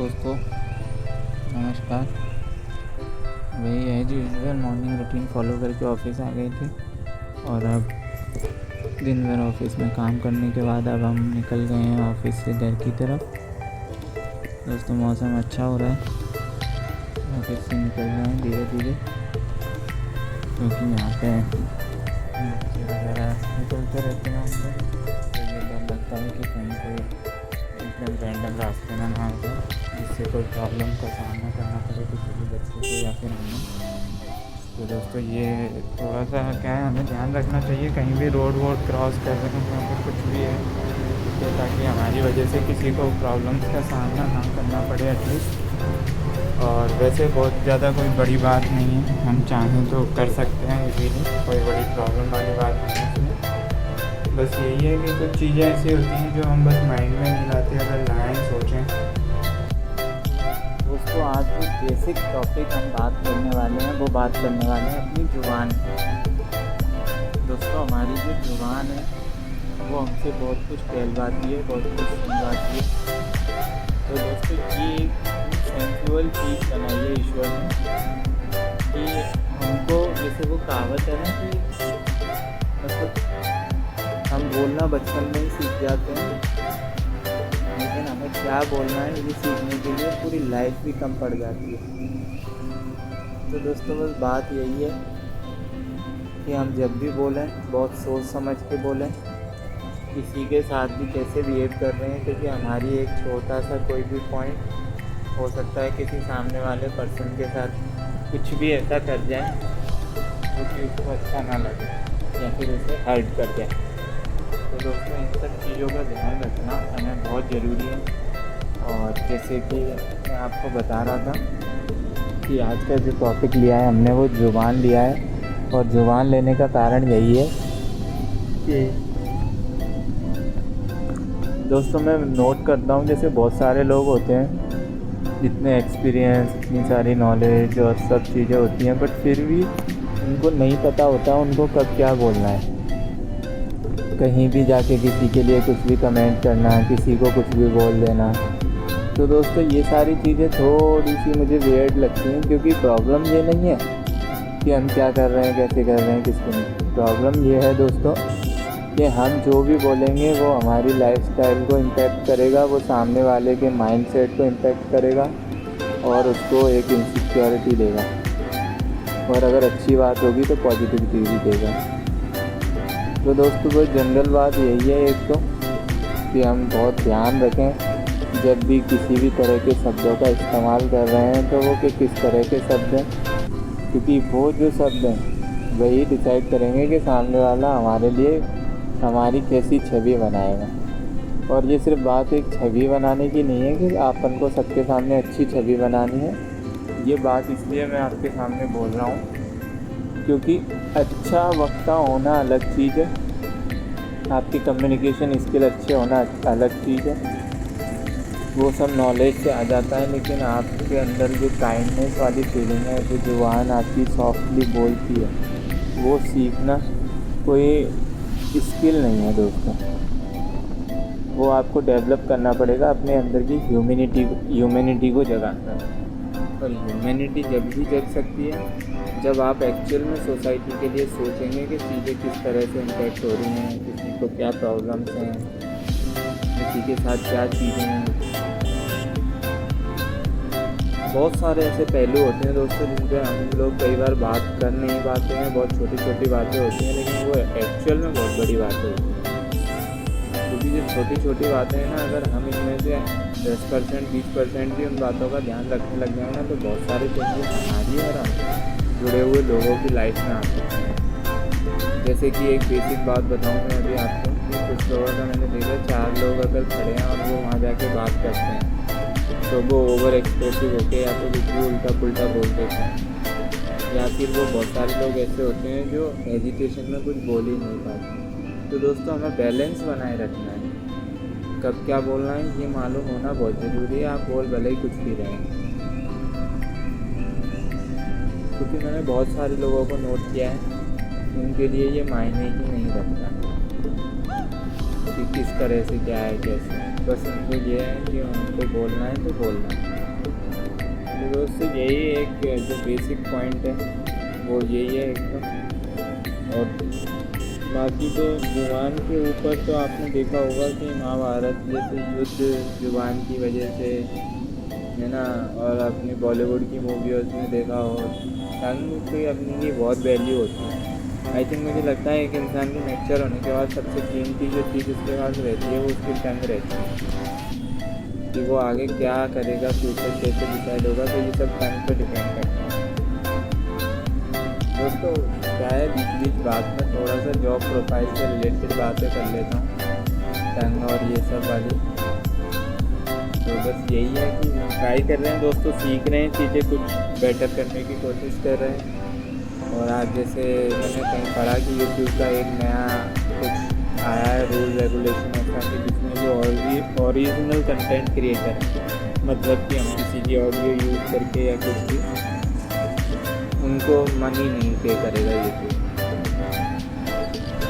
दोस्तों, नमस्कार। वही है जो यूजुअल मॉर्निंग रूटीन फॉलो करके ऑफिस आ गए थे और अब दिन भर ऑफिस में काम करने के बाद अब हम निकल गए हैं ऑफिस से घर की तरफ। दोस्तों, मौसम अच्छा हो रहा है, ऑफिस से निकल रहे हैं धीरे धीरे, क्योंकि यहाँ पे बच्चे वगैरह निकलते रहते हैं हमसे, तो ये डर लगता है कि कहीं पे एकदम रैंडम रास्ते में ना आ जाए जिससे कोई प्रॉब्लम का सामना करना पड़े किसी भी बच्चे को या फिर हमें। तो दोस्तों, ये थोड़ा सा क्या है, हमें ध्यान रखना चाहिए कहीं भी रोड वोड क्रॉस कर रहे हैं या फिर कुछ भी है, तो ताकि हमारी वजह से किसी को प्रॉब्लम्स का सामना ना करना पड़े एटलीस्ट। और वैसे बहुत ज़्यादा कोई बड़ी बात नहीं है, हम चाहें तो कर सकते हैं इजीली, कोई बड़ी प्रॉब्लम वाली बात नहीं है इसमें। बस यही है कि कुछ चीज़ें ऐसी होती हैं जो हम बस माइंड में नहीं लाते, अगर लाएँ सोचें। दोस्तों, आज जो बेसिक टॉपिक हम बात करने वाले हैं वो बात करने वाले हैं अपनी ज़ुबान की। दोस्तों, हमारी जो ज़ुबान है वो हमसे बहुत कुछ कहलवाती है, बहुत कुछ सुनवाती है। तो दोस्तों, ये एक सेंसुअल चीज़ बनाई है ईश्वर ने कि हमको, जैसे वो कहावत है ना कि मतलब हम बोलना बचपन में ही सीख जाते हैं, लेकिन हमें क्या बोलना है ये सीखने के लिए पूरी लाइफ भी कम पड़ जाती है। तो दोस्तों, बस बात यही है कि हम जब भी बोलें बहुत सोच समझ के बोलें, किसी के साथ भी कैसे बिहेव कर रहे हैं, क्योंकि हमारी एक छोटा सा कोई भी पॉइंट हो सकता है किसी सामने वाले पर्सन के साथ कुछ भी ऐसा कर जाए जो कि उसको अच्छा ना लगे या फिर उसे हर्ट कर जाए। तो दोस्तों, इन सब चीज़ों का ध्यान रखना हमें बहुत ज़रूरी है। और जैसे कि मैं आपको बता रहा था कि आज का जो टॉपिक लिया है हमने वो ज़ुबान लिया है, और ज़ुबान लेने का कारण यही है कि दोस्तों, मैं नोट करता हूँ जैसे बहुत सारे लोग होते हैं, इतने एक्सपीरियंस, इतनी सारी नॉलेज और सब चीज़ें होती हैं, बट फिर भी उनको नहीं पता होता उनको कब क्या बोलना है। कहीं भी जाके किसी के लिए कुछ भी कमेंट करना, किसी को कुछ भी बोल देना। तो दोस्तों, ये सारी चीज़ें थोड़ी सी मुझे वियर्ड लगती हैं, क्योंकि प्रॉब्लम ये नहीं है कि हम क्या कर रहे हैं, कैसे कर रहे हैं, किसको नहीं। प्रॉब्लम ये है दोस्तों कि हम जो भी बोलेंगे वो हमारी लाइफस्टाइल को इम्पेक्ट करेगा, वो सामने वाले के माइंडसेट को इम्पेक्ट करेगा और उसको एक इनसिक्योरिटी देगा। और अगर अच्छी बात होगी तो पॉजिटिविटी भी देगा। तो दोस्तों, वो जनरल बात यही है एक तो कि हम बहुत ध्यान रखें जब भी किसी भी तरह के शब्दों का इस्तेमाल कर रहे हैं तो वो कि किस तरह के शब्द हैं, क्योंकि वो जो शब्द हैं वही डिसाइड करेंगे कि सामने वाला हमारे लिए हमारी कैसी छवि बनाएगा। और ये सिर्फ बात एक छवि बनाने की नहीं है कि आपन को सबके सामने अच्छी छवि बनानी है। ये बात इसलिए मैं आपके सामने बोल रहा हूँ क्योंकि अच्छा वक्ता होना अलग चीज़ है, आपकी कम्युनिकेशन स्किल अच्छे होना अलग चीज़ है, वो सब नॉलेज से आ जाता है। लेकिन आपके अंदर जो काइंडनेस वाली फीलिंग है, जो ज़ुबान आपकी सॉफ्टली बोलती है, वो सीखना कोई स्किल नहीं है दोस्तों, वो आपको डेवलप करना पड़ेगा अपने अंदर की ह्यूमैनिटी को जगाना। और ह्यूमैनिटी जब भी जग सकती है जब आप एक्चुअल में सोसाइटी के लिए सोचेंगे कि चीज़ें किस तरह से इम्पैक्ट हो रही हैं, किसी को क्या प्रॉब्लम्स हैं, किसी के साथ क्या चीज़ें हैं। बहुत सारे ऐसे पहलू होते हैं दोस्तों जिन पर हम लोग कई बार बात कर नहीं पाते हैं। बहुत छोटी छोटी बातें होती हैं लेकिन वो एक्चुअल में बहुत बड़ी बातें होती हैं, क्योंकि जो छोटी छोटी बातें हैं ना, अगर हम इनमें से 10% 20% भी उन बातों का ध्यान रखने लग जाए ना, तो बहुत सारे चेंजेस हमारी और हम जुड़े हुए लोगों की लाइफ में आ सकते हैं। जैसे कि एक बेसिक बात बताऊं मैं अभी आपको कि कुछ लोगों का मैंने देखा, 4 लोग अगर खड़े हैं और वो वहाँ जाके बात करते हैं तो वो ओवर एक्सप्रेसिव होके या तो कुछ भी उल्टा पुल्टा बोल देते हैं, या फिर वो बहुत सारे लोग ऐसे होते हैं जो एजुकेशन में कुछ बोल ही नहीं पाते। तो दोस्तों, हमें बैलेंस बनाए रखना है, कब क्या बोलना है ये मालूम होना बहुत ज़रूरी है। आप बोल भले ही कुछ भी रहें, क्योंकि मैंने बहुत सारे लोगों को नोट किया है, उनके लिए ये मायने ही नहीं रखता कि किस तरह से क्या है कैसे। बस उनको ये है कि उनको बोलना है तो बोलना है। तो दोस्तों यही एक जो बेसिक पॉइंट है वो यही है एकदम। और बाकी तो जुबान के ऊपर तो आपने देखा होगा कि महाभारत जैसे युद्ध जुबान की वजह से है ना, और अपनी बॉलीवुड की मूवियों में देखा हो टंग की अपनी की बहुत वैल्यू होती है। आई थिंक मुझे लगता है एक इंसान के नेचर होने के बाद सबसे कीमती जो चीज़ उसके पास रहती है वो उसकी टंग रहती है कि वो आगे क्या करेगा, फ्यूचर कैसे डिसाइड होगा, तो ये सब टंग पे डिपेंड करता है। दोस्तों क्या है, बीच बीच बात में थोड़ा सा जॉब प्रोफाइल से रिलेटेड बातें कर लेता हूँ, टंग और ये सब वाली। तो बस यही है कि ट्राई कर रहे हैं दोस्तों, सीख रहे हैं चीज़ें, कुछ बेटर करने की कोशिश कर रहे हैं। और आज जैसे मैंने कहीं पढ़ा कि यूट्यूब का एक नया कुछ आया है रूल रेगुलेशन ऐसा कि जिसमें जो ओरिजिनल कंटेंट क्रिएटर है, मतलब कि हम किसी की ऑडियो यूज़ करके या कुछ भी, उनको मनी नहीं पे करेगा यूट्यूब,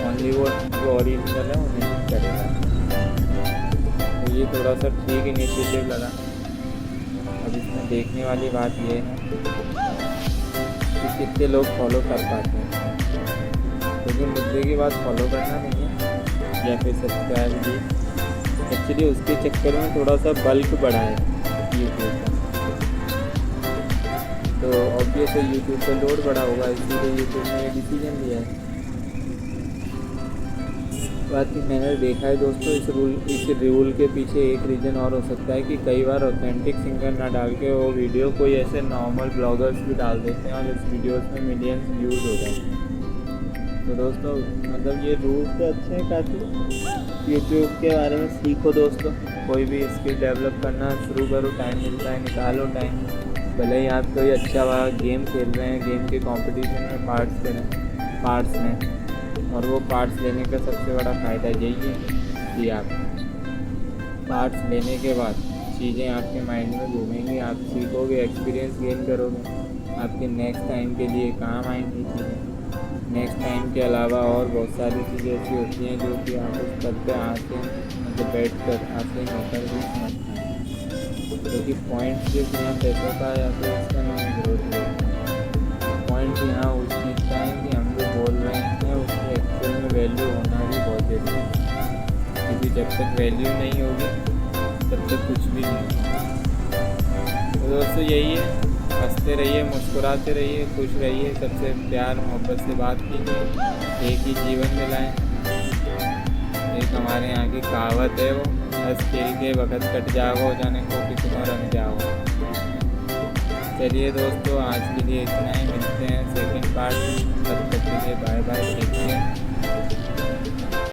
ओनली वो जो ओरिजिनल है उन्हें करेगा। तो ये थोड़ा सा ठीक इनिशिएटिव लगा। अब इसमें देखने वाली बात ये है कि कितने लोग फॉलो कर पाते हैं, लेकिन मुद्दे की बात फॉलो करना नहीं है या फिर सब्सक्राइब भी। एक्चुअली उसके चक्कर में थोड़ा सा बल्क बढ़ा है यूट्यूब का, तो ऑब्वियसली यूट्यूब का लोड बढ़ा होगा, इसीलिए यूट्यूब ने ये डिसीजन लिया है। बाकी मैंने देखा है दोस्तों इस रूल के पीछे एक रीज़न और हो सकता है कि कई बार ऑथेंटिक सिंगर ना डाल के वो वीडियो कोई ऐसे नॉर्मल ब्लॉगर्स भी डाल देते हैं और इस वीडियोस में मिलियंस व्यूज़ हो जाते हैं। तो दोस्तों मतलब ये रूल तो अच्छे हैं काफ़ी। यूट्यूब के बारे में सीखो दोस्तों, कोई भी स्किल डेवलप करना शुरू करो, टाइम मिलता है निकालो टाइम। भले ही आप कोई अच्छा गेम खेल रहे हैं, गेम के कॉम्पिटिशन में पार्ट्स में, और वो पार्ट्स लेने का सबसे बड़ा फ़ायदा यही है कि आप पार्ट्स लेने के बाद चीज़ें आपके माइंड में घूमेंगी, आप सीखोगे, एक्सपीरियंस गेन करोगे, आपके नेक्स्ट टाइम के लिए काम आएंगी चीज़ें। नेक्स्ट टाइम के अलावा और बहुत सारी चीज़ें ऐसी होती हैं जो कि आप उस पद पर आके मतलब बैठ कर आके होकर भी समझते हैं, क्योंकि पॉइंट सिर्फ यहाँ पैसों का या फिर इसका नहीं ग्रोथ है। पॉइंट यहाँ उस चीज़ का है कि हम जो बोल रहे हैं उसकी एक्चुअल में वैल्यू होना भी बहुत ज़रूरी है, क्योंकि जब तक वैल्यू नहीं होगी तब तक कुछ भी नहीं होगा। तो दोस्तों यही है, हंसते रहिए, मुस्कुराते रहिए, खुश रहिए, सबसे प्यार मोहब्बत से बात कीजिए, एक ही जीवन मिलाएं। एक हमारे यहाँ की कहावत है, वो हंस खेल के वक्त कट जाओ जाने को कि तुम रंग जाओ। चलिए दोस्तों आज के लिए इतना ही, मिलते हैं सेकंड पार्ट में, तब तक के लिए बाय बाय।